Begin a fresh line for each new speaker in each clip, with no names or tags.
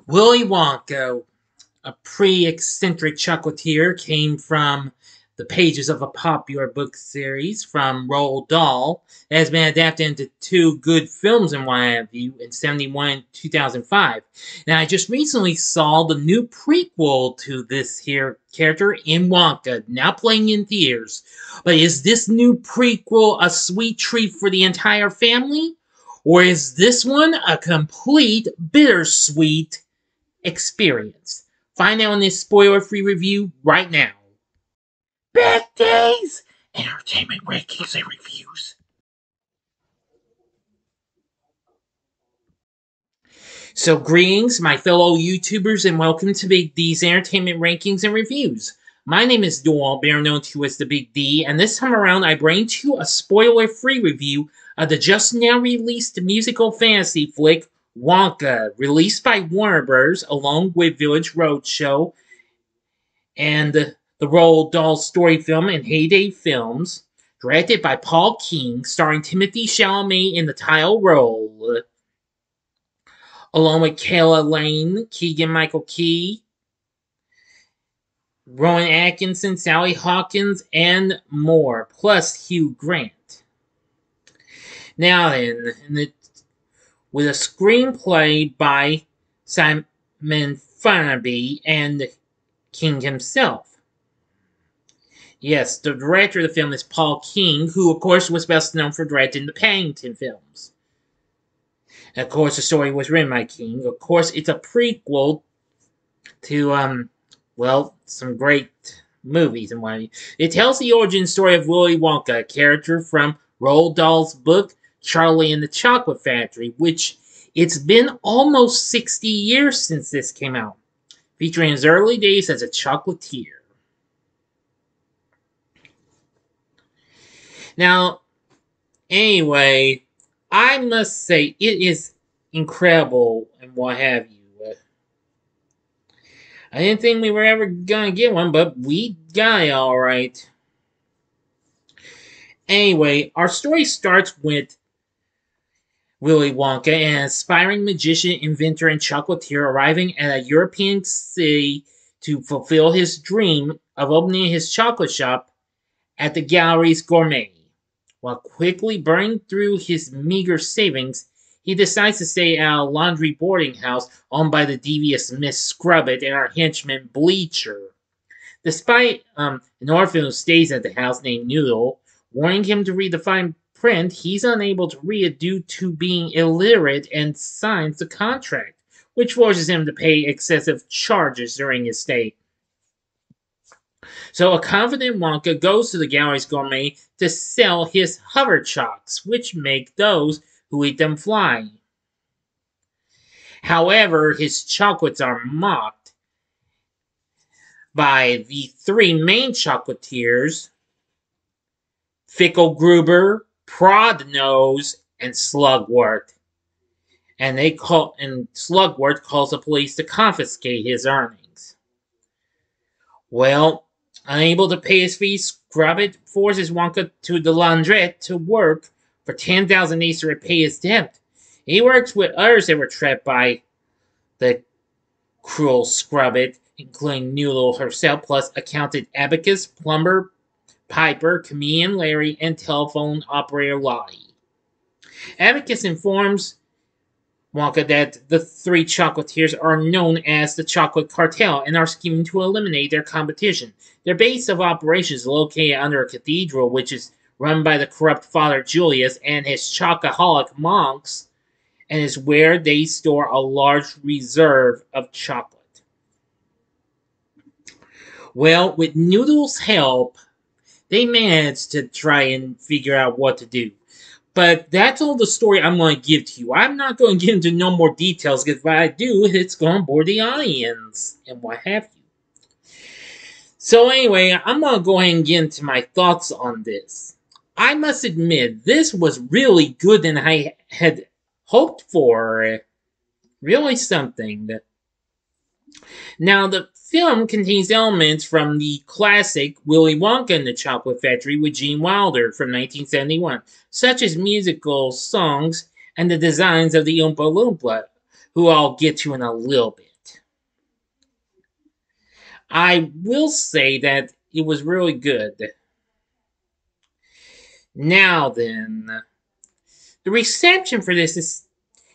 Willy Wonka, a pre-eccentric chocolatier, came from the pages of a popular book series from Roald Dahl that has been adapted into two good films and what have you in 71 and 2005. And I just recently saw the new prequel to this here character in Wonka, now playing in theaters. But is this new prequel a sweet treat for the entire family? Or is this one a complete bittersweet experience? Find out in this spoiler-free review right now. Back Days! Entertainment rankings and reviews. So greetings, my fellow YouTubers, and welcome to Big D's Entertainment Rankings and Reviews. My name is Doyle, better known to you as the Big D, and this time around I bring to you a spoiler-free review of the just now released musical fantasy flick Wonka, released by Warner Bros. Along with Village Roadshow and the Roald Dahl story film and Heyday Films, directed by Paul King, starring Timothee Chalamet in the title role, along with Calah Lane, Keegan-Michael Key, Rowan Atkinson, Sally Hawkins, and more, plus Hugh Grant. Now then, with a screenplay by Simon Farnaby and King himself. Yes, the director of the film is Paul King, who of course was best known for directing the Baynton films. And of course, the story was written by King. Of course, it's a prequel to, well, some great movies and what. It tells the origin story of Willy Wonka, a character from Roald Dahl's book, Charlie and the Chocolate Factory, which it's been almost 60 years since this came out, featuring his early days as a chocolatier. Now, anyway, I must say it is incredible and what have you. I didn't think we were ever gonna get one, but we got it alright. Anyway, our story starts with Willy Wonka, an aspiring magician, inventor, and chocolatier, arriving at a European city to fulfill his dream of opening his chocolate shop at the Galleries Gourmet. While quickly burning through his meager savings, he decides to stay at a laundry boarding house owned by the devious Miss Scrubbit and her henchman Bleacher. Despite an orphan who stays at the house named Noodle, warning him to read the fine print, he's unable to read it due to being illiterate and signs the contract, which forces him to pay excessive charges during his stay. So a confident Wonka goes to the Galleries Gourmet to sell his hover chocks, which make those who eat them fly. However, his chocolates are mocked by the three main chocolatiers, Fickle Gruber, Prodnose, and Slugworth. And Slugworth calls the police to confiscate his earnings. Well, unable to pay his fees, Scrubbit forces Wonka to the laundrette to work for 10,000 days to repay his debt. He works with others that were trapped by the cruel Scrubbit, including Noodle herself, plus accountant Abacus, plumber Piper, comedian Larry, and telephone operator Lottie. Abacus informs Wonka that the three chocolatiers are known as the Chocolate Cartel and are scheming to eliminate their competition. Their base of operations is located under a cathedral, which is run by the corrupt Father Julius and his chocoholic monks, and is where they store a large reserve of chocolate. Well, with Noodle's help, they managed to try and figure out what to do. But that's all the story I'm going to give to you. I'm not going to get into no more details, because if I do, it's going to bore the audience and what have you. So anyway, I'm going to go ahead and get into my thoughts on this. I must admit, this was really good than I had hoped for. Really something. Now, the film contains elements from the classic Willy Wonka and the Chocolate Factory with Gene Wilder from 1971, such as musical songs and the designs of the Oompa Loompa, who I'll get to in a little bit. I will say that it was really good. Now then, the reception for this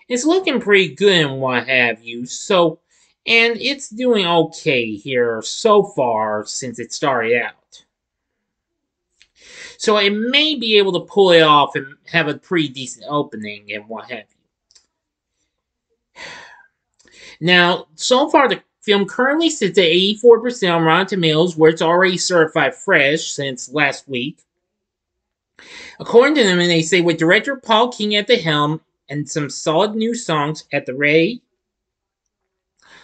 is looking pretty good and what have you. So, and it's doing okay here so far since it started out. So it may be able to pull it off and have a pretty decent opening and what have you. Now, so far the film currently sits at 84% on Rotten Tomatoes, where it's already certified fresh since last week. According to them, and they say with director Paul King at the helm and some solid new songs at the ready,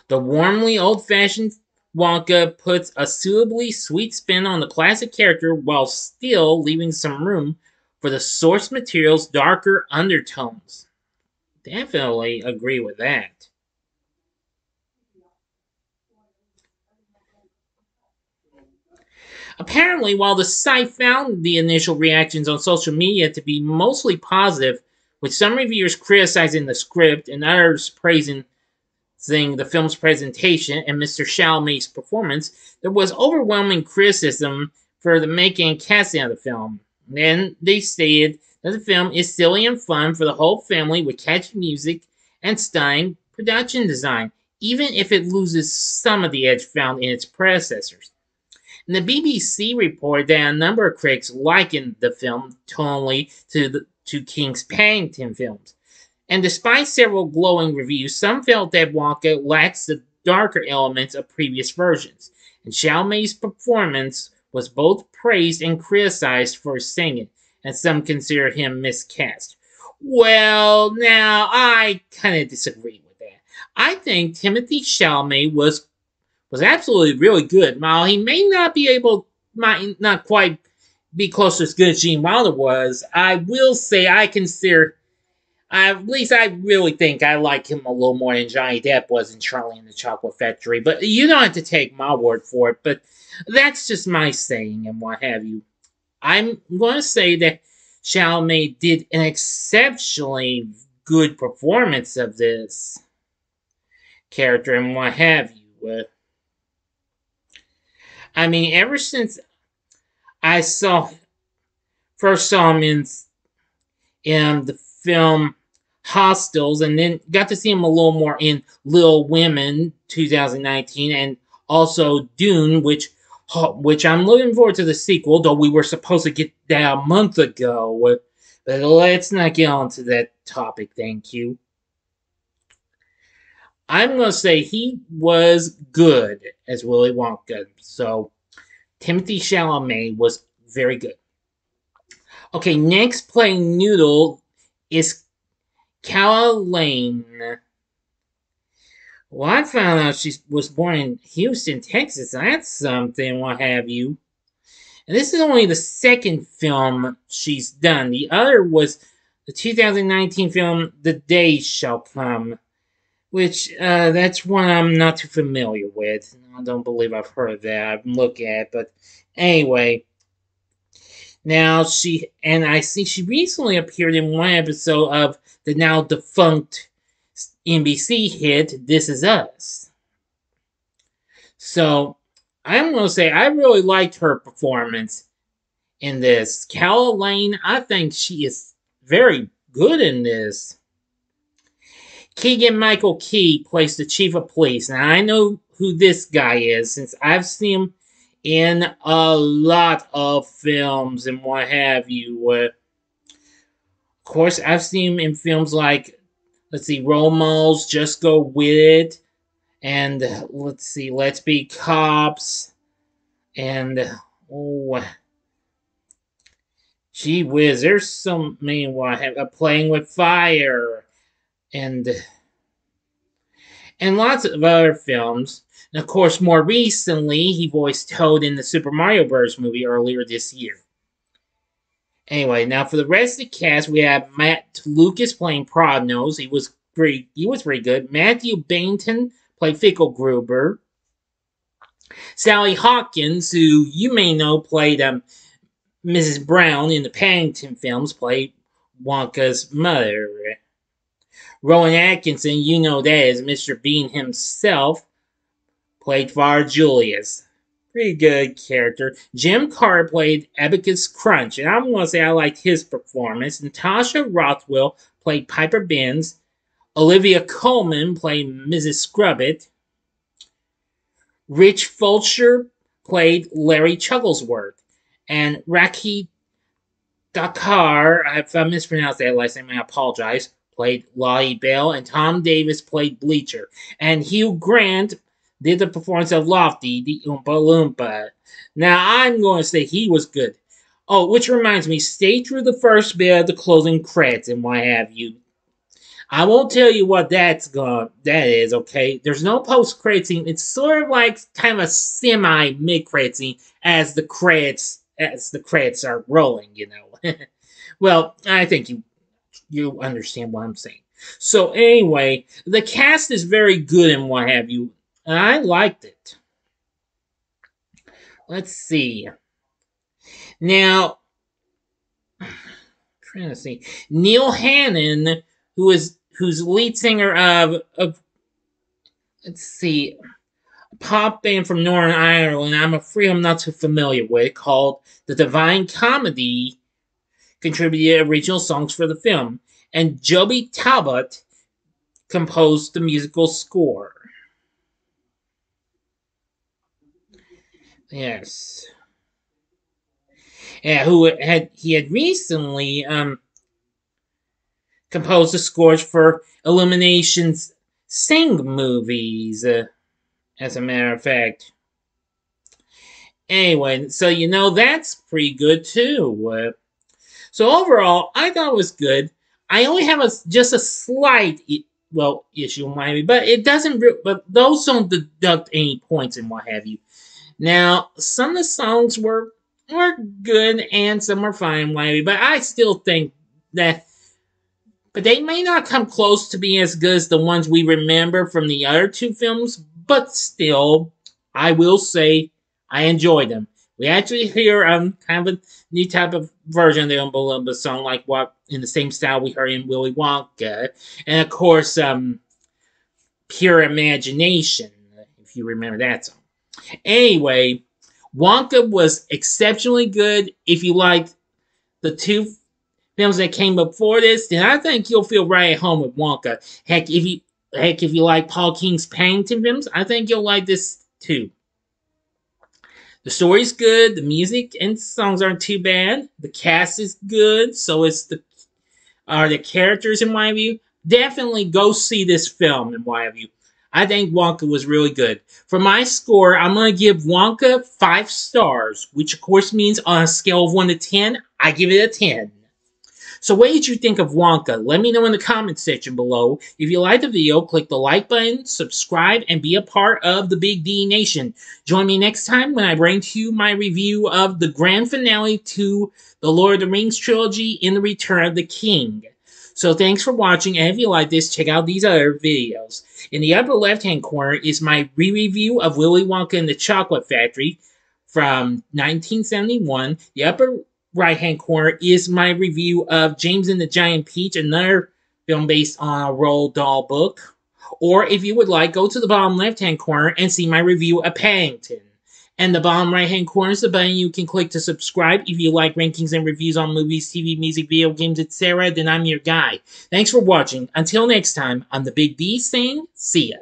the warmly old-fashioned Wonka puts a suitably sweet spin on the classic character while still leaving some room for the source material's darker undertones. Definitely agree with that. Apparently, while the site found the initial reactions on social media to be mostly positive, with some reviewers criticizing the script and others praising the film's presentation and Mr. Chalamet's performance, there was overwhelming criticism for the making and casting of the film. Then they stated that the film is silly and fun for the whole family with catchy music and stunning production design, even if it loses some of the edge found in its predecessors. And the BBC reported that a number of critics likened the film tonally to King's Paddington films. And despite several glowing reviews, some felt that Wonka lacks the darker elements of previous versions. And Chalamet's performance was both praised and criticized for his singing, and some consider him miscast. Well, now I kind of disagree with that. I think Timothee Chalamet was absolutely really good. While he may not be able, might not quite be close to as good as Gene Wilder was, I will say I consider, at least I really think I like him a little more than Johnny Depp was in Charlie and the Chocolate Factory. But you don't have to take my word for it. But that's just my saying and what have you. I'm going to say that Chalamet did an exceptionally good performance of this character and what have you. I mean, ever since I first saw him in the film Hostels, and then got to see him a little more in Little Women 2019, and also Dune, which I'm looking forward to the sequel, though we were supposed to get that a month ago. But let's not get on to that topic, thank you. I'm going to say he was good as Willy Wonka. So, Timothée Chalamet was very good. Okay, next playing Noodle is Calah Lane. Well, I found out she was born in Houston, Texas. That's something, what have you. And this is only the second film she's done. The other was the 2019 film The Day Shall Come, which that's one I'm not too familiar with. I don't believe I've heard of that. I'm looking at it, but anyway. Now I see she recently appeared in one episode of the now defunct NBC hit This Is Us. So I'm going to say I really liked her performance in this. Calah Lane, I think she is very good in this. Keegan-Michael Key plays the chief of police. Now, I know who this guy is since I've seen him in a lot of films and what have you. Of course, I've seen him in films like, let's see, Role Models, Just Go With It, and let's see, Let's Be Cops, and gee whiz, there's so many what have Playing with Fire, and lots of other films. And of course, more recently, he voiced Toad in the Super Mario Bros. Movie earlier this year. Anyway, now for the rest of the cast, we have Matt Lucas playing Prodnose. He was pretty good. Matthew Baynton played Fickelgruber. Sally Hawkins, who you may know played Mrs. Brown in the Paddington films, played Wonka's mother. Rowan Atkinson, you know that as Mr. Bean himself, played Father Julius. Pretty good character. Jim Carr played Abacus Crunch, and I'm going to say I liked his performance. Natasha Rothwell played Piper Benz. Olivia Colman played Mrs. Scrubbit. Rich Fulcher played Larry Chugglesworth. And Raki Dakar, if I mispronounced that last name, I apologize, played Lottie Bell. And Tom Davis played Bleacher. And Hugh Grant did the performance of Lofty, the Oompa Loompa. Now, I'm going to say he was good. Oh, which reminds me, stay through the first bit of the closing credits and what have you. I won't tell you what that is, okay? There's no post-credit scene. It's sort of like kind of a semi-mid-credit scene as the credits are rolling, you know. Well, I think you understand what I'm saying. So anyway, the cast is very good and what have you. I liked it. Let's see. Now, I'm trying to see. Neil Hannon, who's lead singer of let's see, a pop band from Northern Ireland, I'm afraid I'm not too familiar with, called The Divine Comedy, contributed original songs for the film. And Joby Talbot composed the musical score. Yes. Yeah, he had recently composed the scores for Illumination's Sing movies, as a matter of fact. Anyway, so you know that's pretty good too. So overall, I thought it was good. I only have just a slight issue in Miami, but it doesn't. But those don't deduct any points and what have you. Now, some of the songs were good and some were fine, Miami, but I still think that. But they may not come close to being as good as the ones we remember from the other two films, but still, I will say I enjoyed them. We actually hear kind of a new type of version of the Oompa Loompa song, like what in the same style we heard in Willy Wonka. And of course, Pure Imagination, if you remember that song. Anyway, Wonka was exceptionally good. If you liked the two films that came before this, then I think you'll feel right at home with Wonka. Heck, if you like Paul King's Paddington films, I think you'll like this too. The story's good, the music and songs aren't too bad, the cast is good, so is the characters in my view. Definitely go see this film in my view. I think Wonka was really good. For my score, I'm going to give Wonka 5 stars, which of course means on a scale of 1 to 10, I give it a 10. So what did you think of Wonka? Let me know in the comments section below. If you liked the video, click the like button, subscribe, and be a part of the Big D Nation. Join me next time when I bring to you my review of the grand finale to the Lord of the Rings trilogy in The Return of the King. So thanks for watching, and if you like this, check out these other videos. In the upper left-hand corner is my re-review of Willy Wonka and the Chocolate Factory from 1971. The upper right-hand corner is my review of James and the Giant Peach, another film based on a Roald Dahl book. Or if you would like, go to the bottom left-hand corner and see my review of Paddington. And the bottom right-hand corner is the button you can click to subscribe. If you like rankings and reviews on movies, TV, music, video games, etc., then I'm your guy. Thanks for watching. Until next time, I'm the Big D saying, see ya.